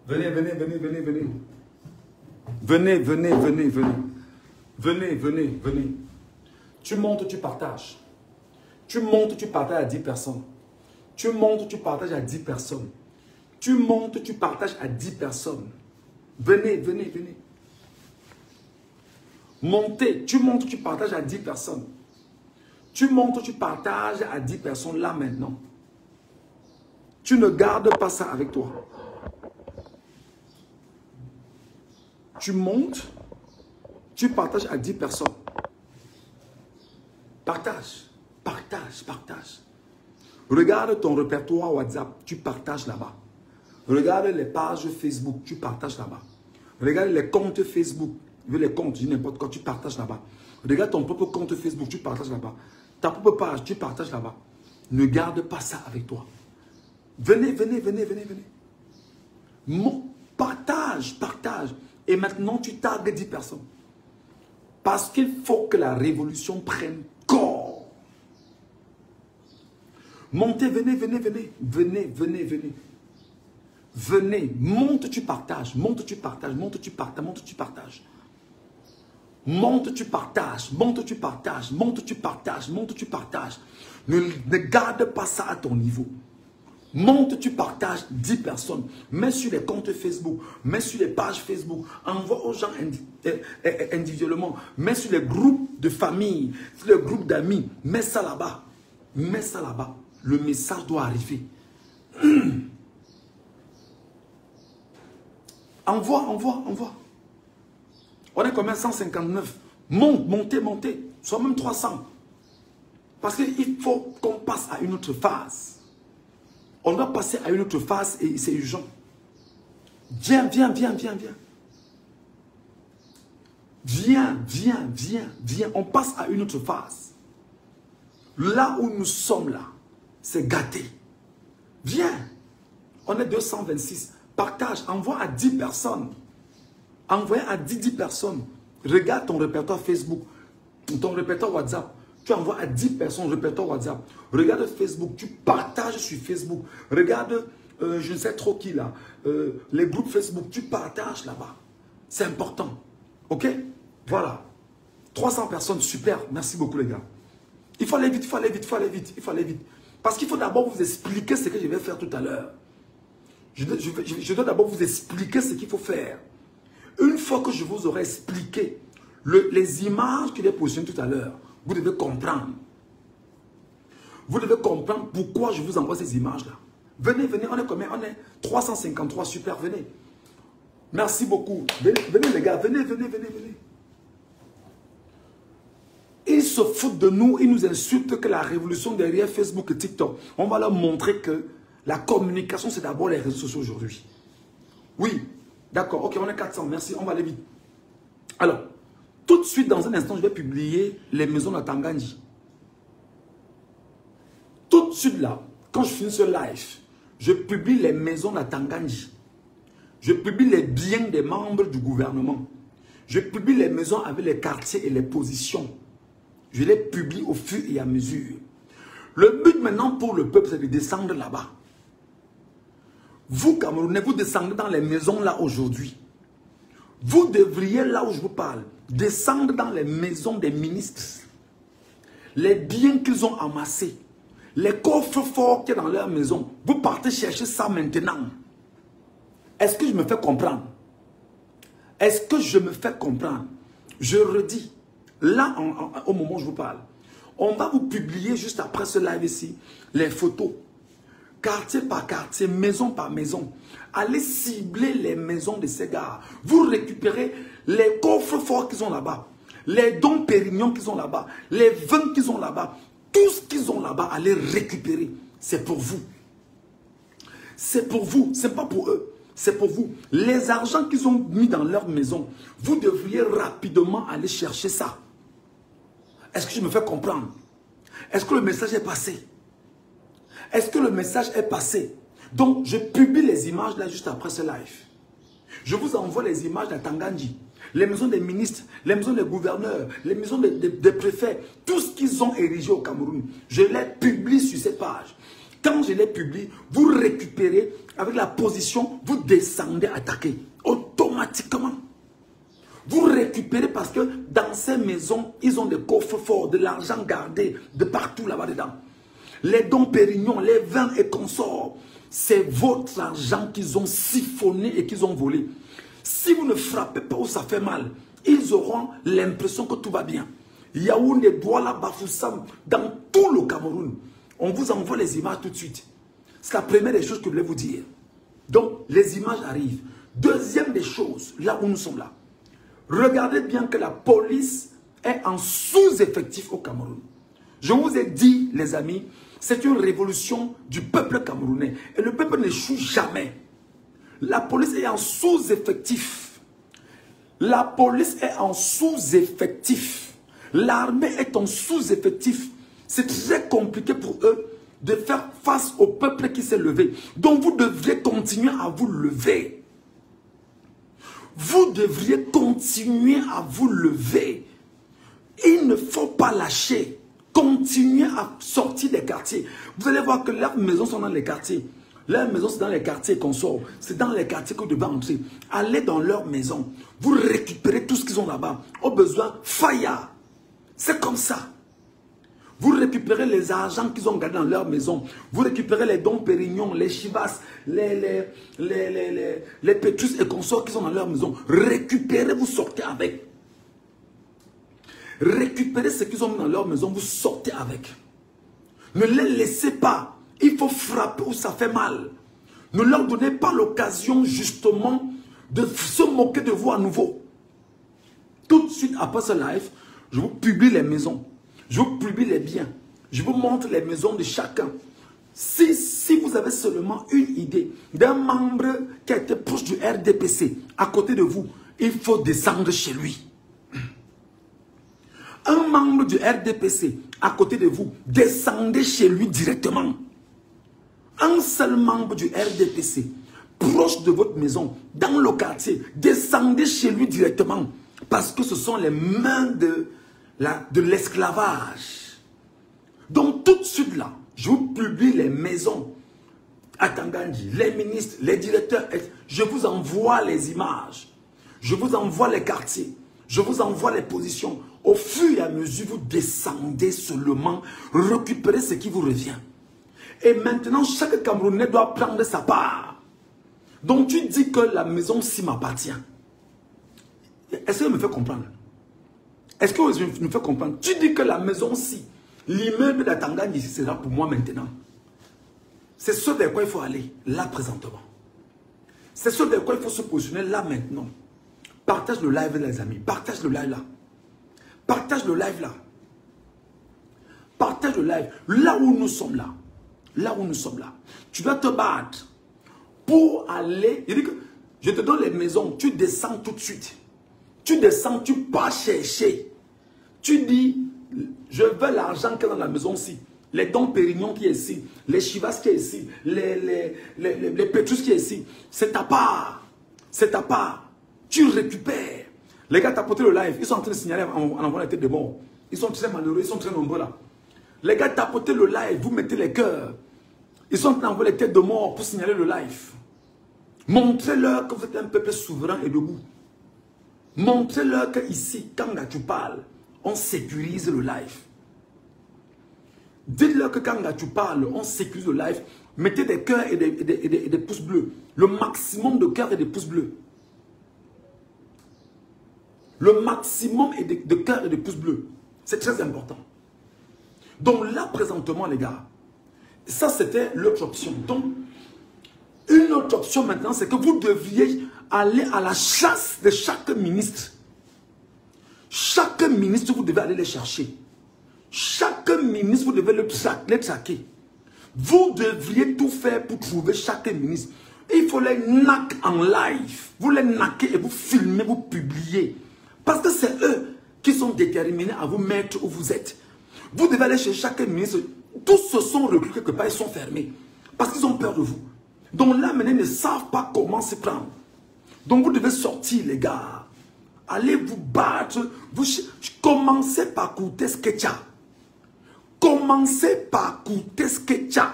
Venez, venez, venez, venez, venez. Venez, venez, venez, venez. Venez, venez, venez. Tu montes, tu partages. Tu montes, tu partages à 10 personnes. Tu montes, tu partages à 10 personnes. Tu montes, tu partages à 10 personnes. Venez, venez, venez. Montez, tu montes, tu partages à 10 personnes. Tu montes, tu partages à 10 personnes là maintenant. Tu ne gardes pas ça avec toi. Tu montes, tu partages à 10 personnes. Partage, partage, partage. Regarde ton répertoire WhatsApp, tu partages là-bas. Regarde les pages Facebook, tu partages là-bas. Regarde les comptes Facebook, les comptes, n'importe quoi, tu partages là-bas. Regarde ton propre compte Facebook, tu partages là-bas. Ta propre page, tu partages là-bas. Ne garde pas ça avec toi. Venez, venez, venez, venez, venez. Partage, partage. Et maintenant, tu tagues 10 personnes. Parce qu'il faut que la révolution prenne corps. Montez, venez, venez, venez. Venez, venez, venez. Venez, monte, tu partages. Monte, tu partages. Monte, tu partages. Monte, tu partages. Monte, tu partages. Monte, tu partages. Monte, tu partages. Monte, tu partages. Ne garde pas ça à ton niveau. Monte, tu partages 10 personnes. Mets sur les comptes Facebook. Mets sur les pages Facebook. Envoie aux gens individuellement. Mets sur les groupes de famille. Sur les groupes d'amis. Mets ça là-bas. Mets ça là-bas. Le message doit arriver. Envoie, envoie, envoie. On est combien? 159. Monte, montez, montez. Soit même 300. Parce qu'il faut qu'on passe à une autre phase. On doit passer à une autre phase et c'est urgent. Viens, viens, viens, viens, viens. Viens, viens, viens, viens. On passe à une autre phase. Là où nous sommes là, c'est gâté. Viens. On est 226. Partage, envoie à 10 personnes. Envoie à 10 personnes. Regarde ton répertoire Facebook, ton répertoire WhatsApp. Tu envoies à 10 personnes répertoire WhatsApp. Regarde Facebook, tu partages sur Facebook. Regarde, je ne sais trop qui là, les groupes Facebook, tu partages là-bas. C'est important. Ok? Voilà. 300 personnes, super. Merci beaucoup les gars. Il faut aller vite, il faut aller vite, il faut aller vite, il faut aller vite. Parce qu'il faut d'abord vous expliquer ce que je vais faire tout à l'heure. Je dois d'abord vous expliquer ce qu'il faut faire. Une fois que je vous aurai expliqué les images que j'ai positionnées tout à l'heure, vous devez comprendre. Vous devez comprendre pourquoi je vous envoie ces images-là. Venez, venez, on est combien? On est 353, super, venez. Merci beaucoup. Venez, venez les gars, venez, venez, venez, venez. Ils se foutent de nous, ils nous insultent que la révolution derrière Facebook et TikTok. On va leur montrer que la communication, c'est d'abord les réseaux sociaux aujourd'hui. Oui, d'accord, ok, on est 400, merci, on va aller vite. Alors, tout de suite, dans un instant, je vais publier les maisons de Tanganji. Tout de suite là, quand je finis ce live, je publie les maisons de Tanganji. Je publie les biens des membres du gouvernement. Je publie les maisons avec les quartiers et les positions. Je les publie au fur et à mesure. Le but maintenant pour le peuple, c'est de descendre là-bas. Vous, Camerounais, vous descendez dans les maisons là aujourd'hui. Vous devriez, là où je vous parle, descendre dans les maisons des ministres. Les biens qu'ils ont amassés. Les coffres forts qu'il y a dans leur maison. Vous partez chercher ça maintenant. Est-ce que je me fais comprendre? Est-ce que je me fais comprendre? Je redis. Là, au moment où je vous parle, on va vous publier juste après ce live ici, les photos. Quartier par quartier, maison par maison. Allez cibler les maisons de ces gars. Vous récupérez les coffres forts qu'ils ont là-bas. Les dons Pérignon qu'ils ont là-bas. Les vins qu'ils ont là-bas. Tout ce qu'ils ont là-bas, allez récupérer. C'est pour vous. C'est pour vous. Ce n'est pas pour eux. C'est pour vous. Les argents qu'ils ont mis dans leur maison, vous devriez rapidement aller chercher ça. Est-ce que je me fais comprendre? Est-ce que le message est passé? Est-ce que le message est passé? Donc, je publie les images là juste après ce live. Je vous envoie les images de Tanganji, les maisons des ministres, les maisons des gouverneurs, les maisons des préfets, tout ce qu'ils ont érigé au Cameroun. Je les publie sur ces pages. Quand je les publie, vous récupérez avec la position, vous descendez attaquer automatiquement. Vous récupérez parce que dans ces maisons, ils ont des coffres forts, de l'argent gardé de partout là-bas dedans. Les dons Pérignon, les vins et consorts, c'est votre argent qu'ils ont siphonné et qu'ils ont volé. Si vous ne frappez pas où ça fait mal, ils auront l'impression que tout va bien. Yaoundé, Douala, Bafoussam, dans tout le Cameroun, on vous envoie les images tout de suite. C'est la première des choses que je voulais vous dire. Donc, les images arrivent. Deuxième des choses, là où nous sommes là. Regardez bien que la police est en sous-effectif au Cameroun. Je vous ai dit, les amis, c'est une révolution du peuple camerounais. Et le peuple n'échoue jamais. La police est en sous-effectif. La police est en sous-effectif. L'armée est en sous-effectif. C'est très compliqué pour eux de faire face au peuple qui s'est levé. Donc vous devriez continuer à vous lever. Vous devriez continuer à vous lever. Il ne faut pas lâcher. Continuez à sortir des quartiers. Vous allez voir que leurs maisons sont dans les quartiers. Leurs maisons, c'est dans les quartiers qu'on sort. C'est dans les quartiers que vous devez entrer. Allez dans leurs maisons. Vous récupérez tout ce qu'ils ont là-bas. Au besoin, fire. C'est comme ça. Vous récupérez les argents qu'ils ont gardés dans leur maison. Vous récupérez les dons Pérignon, les Chivas, les Pétrus et consorts qui sont dans leur maison. Récupérez, vous sortez avec. Récupérez ce qu'ils ont mis dans leur maison, vous sortez avec. Ne les laissez pas. Il faut frapper où ça fait mal. Ne leur donnez pas l'occasion justement de se moquer de vous à nouveau. Tout de suite après ce live, je vous publie les maisons. Je vous publie les biens. Je vous montre les maisons de chacun. Si vous avez seulement une idée d'un membre qui a été proche du RDPC à côté de vous, il faut descendre chez lui. Un membre du RDPC à côté de vous, descendez chez lui directement. Un seul membre du RDPC proche de votre maison, dans le quartier, descendez chez lui directement. Parce que ce sont les mains de l'esclavage. Donc tout de suite là, je vous publie les maisons à Tangandji, les ministres, les directeurs, je vous envoie les images, je vous envoie les quartiers, je vous envoie les positions. Au fur et à mesure, vous descendez seulement, récupérez ce qui vous revient. Et maintenant, chaque Camerounais doit prendre sa part. Donc tu dis que la maison-ci m'appartient. Est-ce que je me fais comprendre? Est-ce que je me fais comprendre? Tu dis que la maison-ci, l'immeuble d'Atangandji ici sera pour moi maintenant. C'est ce vers quoi il faut aller, là présentement. C'est ce vers quoi il faut se positionner là maintenant. Partage le live les amis, partage le live là. Partage le live là. Partage le live. Là où nous sommes là. Là où nous sommes là. Tu dois te battre pour aller. Il dit que je te donne les maisons, tu descends tout de suite. Tu descends, tu pars chercher. Tu dis, je veux l'argent qui est dans la maison-ci. Les dons Pérignon qui est ici. Les Chivas qui est ici. Les Pétrus qui est ici. C'est ta part. C'est ta part. Tu récupères. Les gars, tapotent le live. Ils sont en train de signaler en envoyant les têtes de mort. Ils sont très malheureux. Ils sont très nombreux là. Les gars, tapotez le live. Vous mettez les cœurs. Ils sont en train d'envoyer les têtes de mort pour signaler le live. Montrez-leur que vous êtes un peuple souverain et debout. Montrez-leur qu'ici, quand tu parles, on sécurise le live. Dites-leur que quand tu parles, on sécurise le live. Mettez des cœurs et des pouces bleus. Le maximum de cœurs et de pouces bleus. Le maximum de cœurs et de pouces bleus. C'est très important. Donc là, présentement, les gars, ça c'était l'autre option. Donc, une autre option maintenant, c'est que vous devriez aller à la chasse de chaque ministre. Chaque ministre, vous devez aller les chercher. Chaque ministre, vous devez les traquer. Vous devriez tout faire pour trouver chaque ministre. Il faut les nack en live. Vous les naquez et vous filmez, vous publiez. Parce que c'est eux qui sont déterminés à vous mettre où vous êtes. Vous devez aller chez chaque ministre. Tous se sont recrutés quelque part, ils sont fermés. Parce qu'ils ont peur de vous. Donc là, maintenant, ils ne savent pas comment se prendre. Donc vous devez sortir, les gars. Allez vous battre. Commencez par coûter ce que tu as. Commencez par coûter ce que tu as.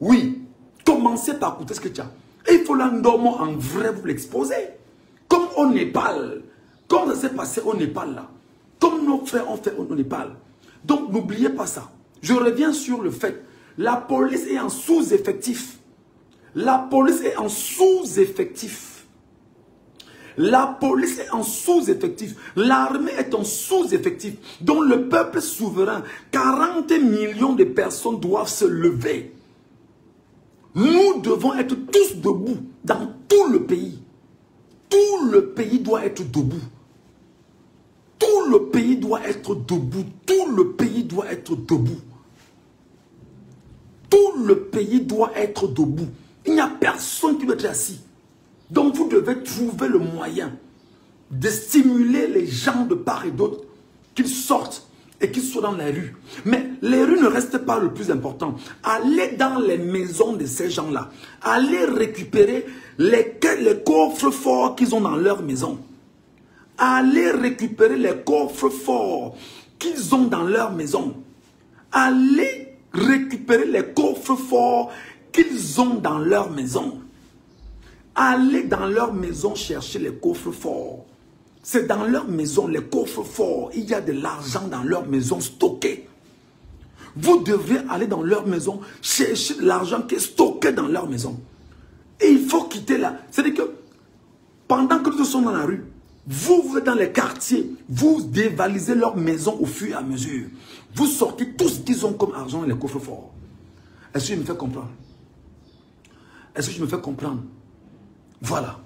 Oui, commencez par coûter ce que tu as. Et il faut l'endormir en vrai, vous l'exposer. Comme au Népal. Comme ça s'est passé au Népal là. Comme nos frères ont fait au Népal. Donc n'oubliez pas ça. Je reviens sur le fait. La police est en sous-effectif. La police est en sous-effectif. La police est en sous-effectif. L'armée est en sous-effectif. Donc le peuple souverain, 40 millions de personnes doivent se lever. Nous devons être tous debout dans tout le pays. Tout le pays doit être debout. Tout le pays doit être debout. Tout le pays doit être debout. Tout le pays doit être debout. Il n'y a personne qui doit être assis. Donc vous devez trouver le moyen de stimuler les gens de part et d'autre, qu'ils sortent et qu'ils soient dans les rues. Mais les rues ne restent pas le plus important. Allez dans les maisons de ces gens-là. Allez récupérer les coffres forts qu'ils ont dans leur maison. Allez récupérer les coffres forts qu'ils ont dans leur maison. Allez récupérer les coffres forts qu'ils ont dans leur maison. Allez dans leur maison chercher les coffres forts. C'est dans leur maison, les coffres forts. Il y a de l'argent dans leur maison stocké. Vous devrez aller dans leur maison chercher l'argent qui est stocké dans leur maison. Et il faut quitter là. C'est-à-dire que pendant que nous sommes dans la rue, vous êtes dans les quartiers, vous dévalisez leur maison au fur et à mesure. Vous sortez tout ce qu'ils ont comme argent dans les coffres forts. Est-ce que je me fais comprendre? Est-ce que je me fais comprendre? Voilà.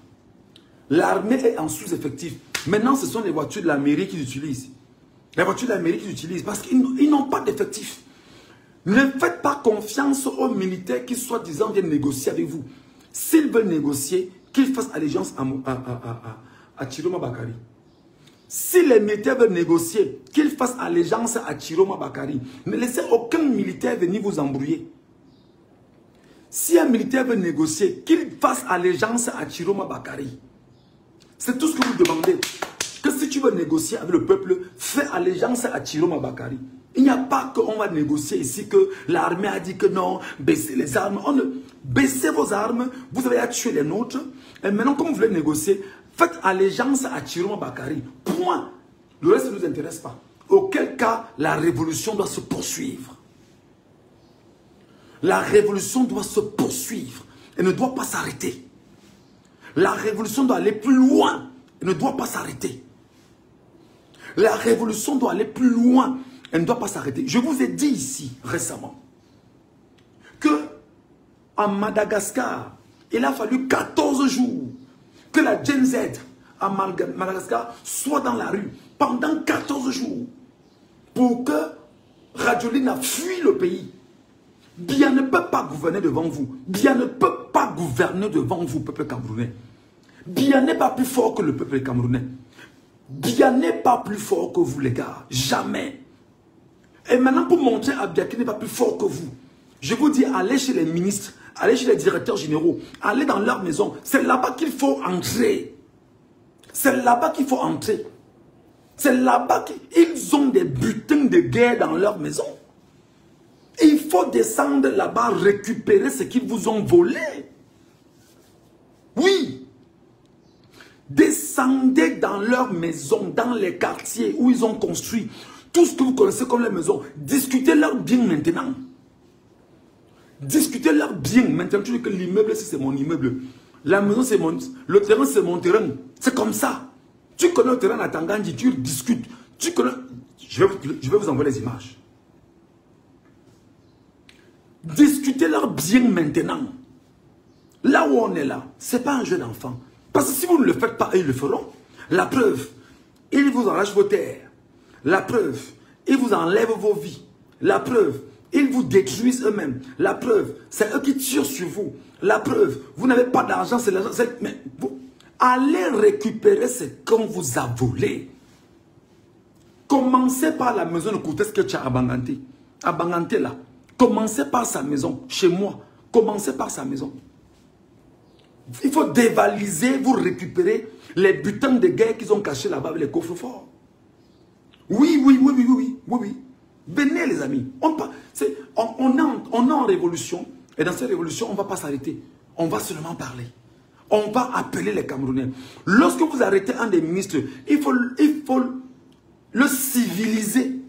L'armée est en sous-effectif. Maintenant, ce sont les voitures de la mairie qu'ils utilisent. Les voitures de la mairie qu'ils utilisent parce qu'ils n'ont pas d'effectif. Ne faites pas confiance aux militaires qui, soi-disant, viennent négocier avec vous. S'ils veulent négocier, qu'ils fassent allégeance à Chiroma Bakari. Si les militaires veulent négocier, qu'ils fassent allégeance à Chiroma Bakari. Ne laissez aucun militaire venir vous embrouiller. Si un militaire veut négocier, qu'il fasse allégeance à Chiroma Bakari. C'est tout ce que vous demandez. Que si tu veux négocier avec le peuple, fais allégeance à Chiroma Bakari. Il n'y a pas qu'on va négocier ici que l'armée a dit que non, baissez les armes. Baissez vos armes, vous avez à tuer les nôtres. Et maintenant, comme vous voulez négocier, faites allégeance à Chiroma Bakari. Point. Le reste ne nous intéresse pas. Auquel cas, la révolution doit se poursuivre. La révolution doit se poursuivre et ne doit pas s'arrêter. La révolution doit aller plus loin et ne doit pas s'arrêter. La révolution doit aller plus loin et ne doit pas s'arrêter. Je vous ai dit ici récemment que en Madagascar, il a fallu 14 jours que la Gen Z à Madagascar soit dans la rue pendant 14 jours pour que Rajoelina fuit le pays. Bien ne peut pas gouverner devant vous. Bien ne peut pas gouverner devant vous, peuple camerounais. Bien n'est pas plus fort que le peuple camerounais. Bien n'est pas plus fort que vous, les gars. Jamais. Et maintenant, pour montrer à Biya qui n'est pas plus fort que vous, je vous dis, allez chez les ministres, allez chez les directeurs généraux, allez dans leur maison. C'est là-bas qu'il faut entrer. C'est là-bas qu'il faut entrer. C'est là-bas qu'ils ont des butins de guerre dans leur maison. Il faut descendre là-bas, récupérer ce qu'ils vous ont volé. Oui. Descendez dans leur maison, dans les quartiers où ils ont construit. Tout ce que vous connaissez comme les maisons. Discutez leurs biens maintenant. Discutez leurs biens. Maintenant, tu dis que l'immeuble, c'est mon immeuble. La maison, c'est mon... Le terrain, c'est mon terrain. C'est comme ça. Tu connais le terrain à Tangandji, tu discutes. Tu connais... Je vais vous envoyer les images. Discutez leurs biens maintenant. Là où on est là, ce n'est pas un jeu d'enfant. Parce que si vous ne le faites pas, ils le feront. La preuve, ils vous arrachent vos terres. La preuve, ils vous enlèvent vos vies. La preuve, ils vous détruisent eux-mêmes. La preuve, c'est eux qui tirent sur vous. La preuve, vous n'avez pas d'argent, c'est l'argent. Mais vous, allez récupérer ce qu'on vous a volé. Commencez par la maison de Koutes que tu as abandonné. Abandonné là. Commencez par sa maison, chez moi. Commencez par sa maison. Il faut dévaliser, vous récupérer les butins de guerre qu'ils ont cachés là-bas avec les coffres forts. Oui. Venez les amis. On est en révolution. Et dans cette révolution, on ne va pas s'arrêter. On va seulement parler. On va appeler les Camerounais. Lorsque vous arrêtez un des ministres, il faut le civiliser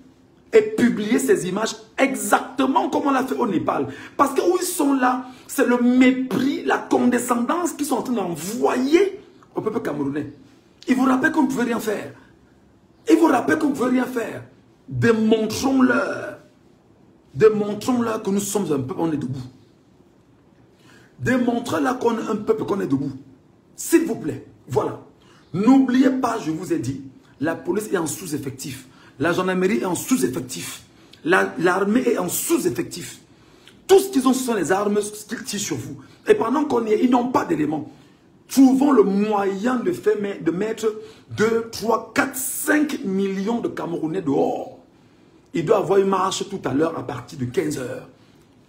et publier ces images exactement comme on l'a fait au Népal. Parce que où ils sont là, c'est le mépris, la condescendance qu'ils sont en train d'envoyer au peuple camerounais. Ils vous rappellent qu'on ne pouvait rien faire. Ils vous rappellent qu'on ne pouvait rien faire. Démontrons-leur. Démontrons-leur que nous sommes un peuple, on est debout. Démontrez-leur qu'on est un peuple, qu'on est debout. S'il vous plaît, voilà. N'oubliez pas, je vous ai dit, la police est en sous-effectif. La gendarmerie est en sous-effectif. L'armée est en sous-effectif. Tout ce qu'ils ont, ce sont les armes qu'ils tirent sur vous. Et pendant qu'on y est, ils n'ont pas d'éléments. Trouvons le moyen de mettre 2, 3, 4, 5 millions de Camerounais dehors. Il doit y avoir une marche tout à l'heure à partir de 15 h.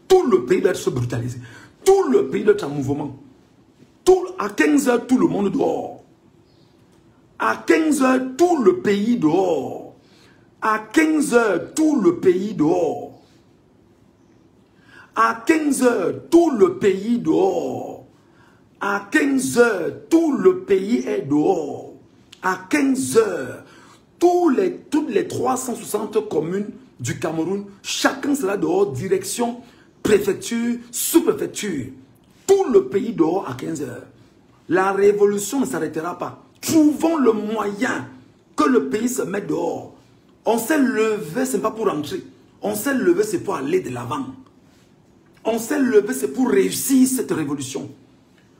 Tout le pays doit se brutaliser. Tout le pays doit être en mouvement. À 15 h, tout le monde dehors. À 15 h, tout le pays dehors. À 15 h, tout le pays dehors. À 15 h, tout le pays dehors. À 15 h, tout le pays est dehors. À 15 h, toutes les 360 communes du Cameroun, chacun sera dehors, direction préfecture, sous-préfecture. Tout le pays dehors à 15 h. La révolution ne s'arrêtera pas. Trouvons le moyen que le pays se mette dehors. On s'est levé, ce n'est pas pour rentrer. On s'est levé, c'est pour aller de l'avant. On s'est levé, c'est pour réussir cette révolution.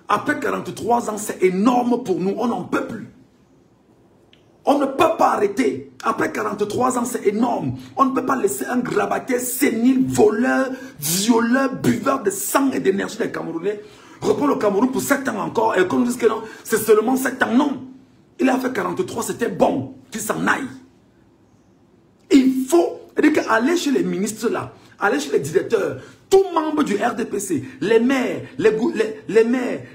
Après 43 ans, c'est énorme pour nous. On n'en peut plus. On ne peut pas arrêter. Après 43 ans, c'est énorme. On ne peut pas laisser un grabataire sénile, voleur, violeur, buveur de sang et d'énergie des Camerounais reprendre le Cameroun pour 7 ans encore. Et qu'on nous dise que non, c'est seulement 7 ans. Non. Il a fait 43, c'était bon. Qu'il s'en aille. Il faut aller chez les ministres là, aller chez les directeurs, tous membres du RDPC, les maires,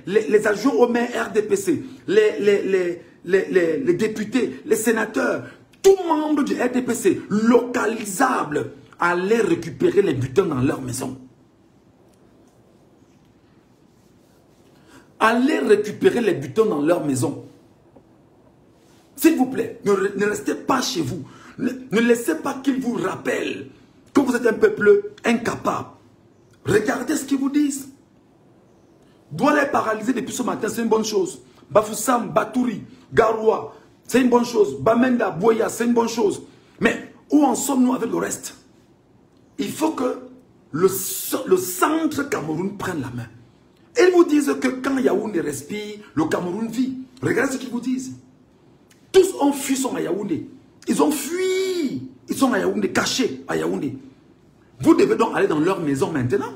les adjoints aux maires RDPC, les députés, les sénateurs, tous membres du RDPC localisables, allaient récupérer les butins dans leur maison. Allez récupérer les butins dans leur maison. S'il vous plaît, ne restez pas chez vous. Ne laissez pas qu'ils vous rappellent que vous êtes un peuple incapable. Regardez ce qu'ils vous disent. Douala est paralysé depuis ce matin, c'est une bonne chose. Bafoussam, Batouri, Garoua, c'est une bonne chose. Bamenda, Boya, c'est une bonne chose. Mais où en sommes-nous avec le reste? Il faut que le centre Cameroun prenne la main. Ils vous disent que quand Yaoundé respire, le Cameroun vit. Regardez ce qu'ils vous disent. Tous ont fui, sont à Yaoundé. Ils ont fui. Ils sont à Yaoundé, cachés à Yaoundé. Vous devez donc aller dans leur maison maintenant.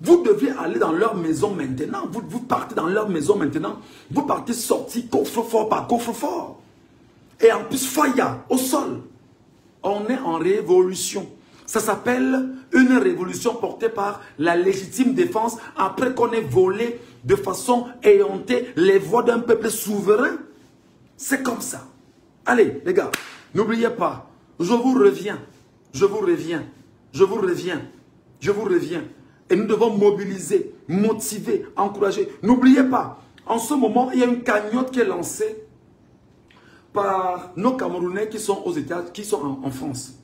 Vous devez aller dans leur maison maintenant. Vous partez dans leur maison maintenant. Vous partez sortir coffre-fort par coffre-fort. Et en plus, faya au sol. On est en révolution. Ça s'appelle une révolution portée par la légitime défense après qu'on ait volé de façon éhontée les voix d'un peuple souverain. C'est comme ça. Allez, les gars, n'oubliez pas, je vous reviens, je vous reviens, je vous reviens, je vous reviens. Et nous devons mobiliser, motiver, encourager. N'oubliez pas, en ce moment, il y a une cagnotte qui est lancée par nos Camerounais qui sont aux États-Unis, qui sont en France.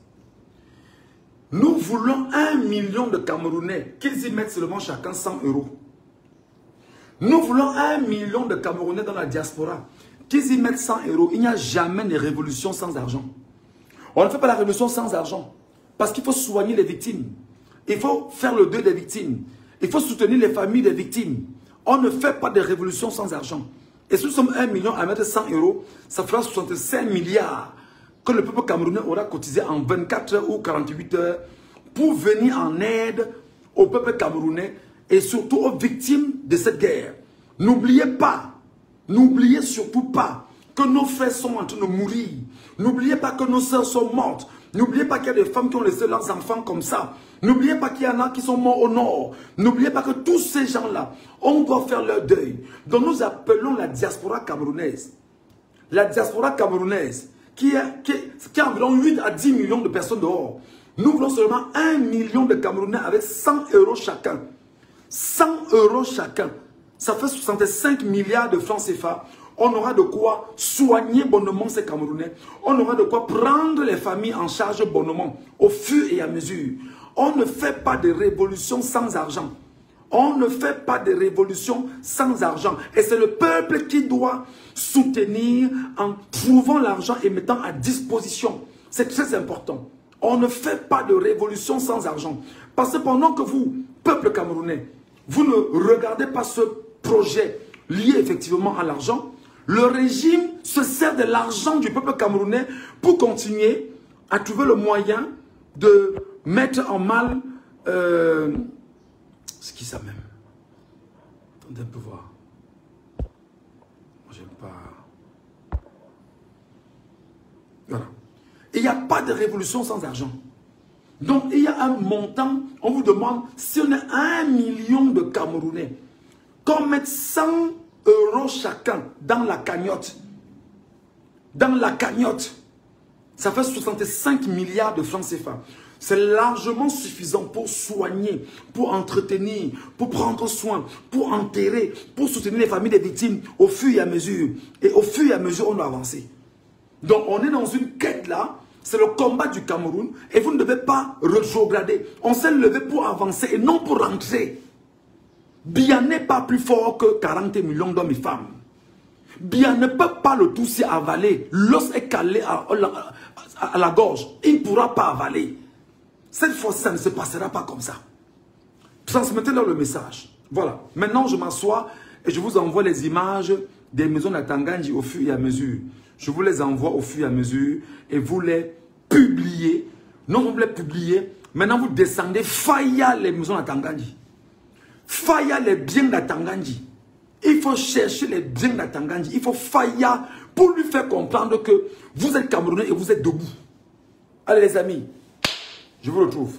Nous voulons 1 million de Camerounais, qu'ils y mettent seulement chacun 100 €. Nous voulons 1 million de Camerounais dans la diaspora, qu'ils y mettent 100 €. Il n'y a jamais de révolution sans argent. On ne fait pas la révolution sans argent. Parce qu'il faut soigner les victimes. Il faut faire le deuil des victimes. Il faut soutenir les familles des victimes. On ne fait pas de révolution sans argent. Et si nous sommes 1 million à mettre 100 €, ça fera 65 milliards que le peuple camerounais aura cotisé en 24 heures ou 48 heures pour venir en aide au peuple camerounais et surtout aux victimes de cette guerre. N'oubliez pas, n'oubliez surtout pas que nos frères sont en train de mourir. N'oubliez pas que nos sœurs sont mortes. N'oubliez pas qu'il y a des femmes qui ont laissé leurs enfants comme ça. N'oubliez pas qu'il y en a qui sont morts au nord. N'oubliez pas que tous ces gens-là, on doit faire leur deuil. Donc nous appelons la diaspora camerounaise. La diaspora camerounaise, qui a environ 8 à 10 millions de personnes dehors. Nous voulons seulement 1 million de Camerounais avec 100 € chacun. 100 € chacun. Ça fait 65 milliards de francs CFA. On aura de quoi soigner bonnement ces Camerounais. On aura de quoi prendre les familles en charge bonnement, au fur et à mesure. On ne fait pas de révolution sans argent. On ne fait pas de révolution sans argent. Et c'est le peuple qui doit soutenir en trouvant l'argent et mettant à disposition. C'est très important. On ne fait pas de révolution sans argent. Parce que pendant que vous, peuple camerounais, vous ne regardez pas ce projet lié effectivement à l'argent, le régime se sert de l'argent du peuple camerounais pour continuer à trouver le moyen de mettre en mal... c'est qui ça même? Attendez un peu voir. Moi, j'aime pas... Voilà. Il n'y a pas de révolution sans argent. Donc, il y a un montant, on vous demande, si on est 1 million de Camerounais, qu'on mette 100 € chacun dans la cagnotte. Dans la cagnotte. Ça fait 65 milliards de francs CFA. C'est largement suffisant pour soigner, pour entretenir, pour prendre soin, pour enterrer, pour soutenir les familles des victimes au fur et à mesure. Et au fur et à mesure, on doit avancer. Donc, on est dans une quête là. C'est le combat du Cameroun. Et vous ne devez pas rétrograder. On s'est levé pour avancer et non pour rentrer. Bien n'est pas plus fort que 40 millions d'hommes et femmes. Bien ne peut pas le tousser avaler. L'os est calé à la gorge. Il ne pourra pas avaler. Cette fois-ci, ça ne se passera pas comme ça. Transmettez-leur le message. Voilà. Maintenant, je m'assois et je vous envoie les images des maisons d'Atangandji au fur et à mesure. Je vous les envoie au fur et à mesure et vous les publiez. Non, vous les publiez. Maintenant, vous descendez Faya les maisons d'Atangandji. Faya les biens d'Atangandji. Il faut chercher les biens d'Atangandji. Il faut Faya pour lui faire comprendre que vous êtes Camerounais et vous êtes debout. Allez les amis, je vous retrouve.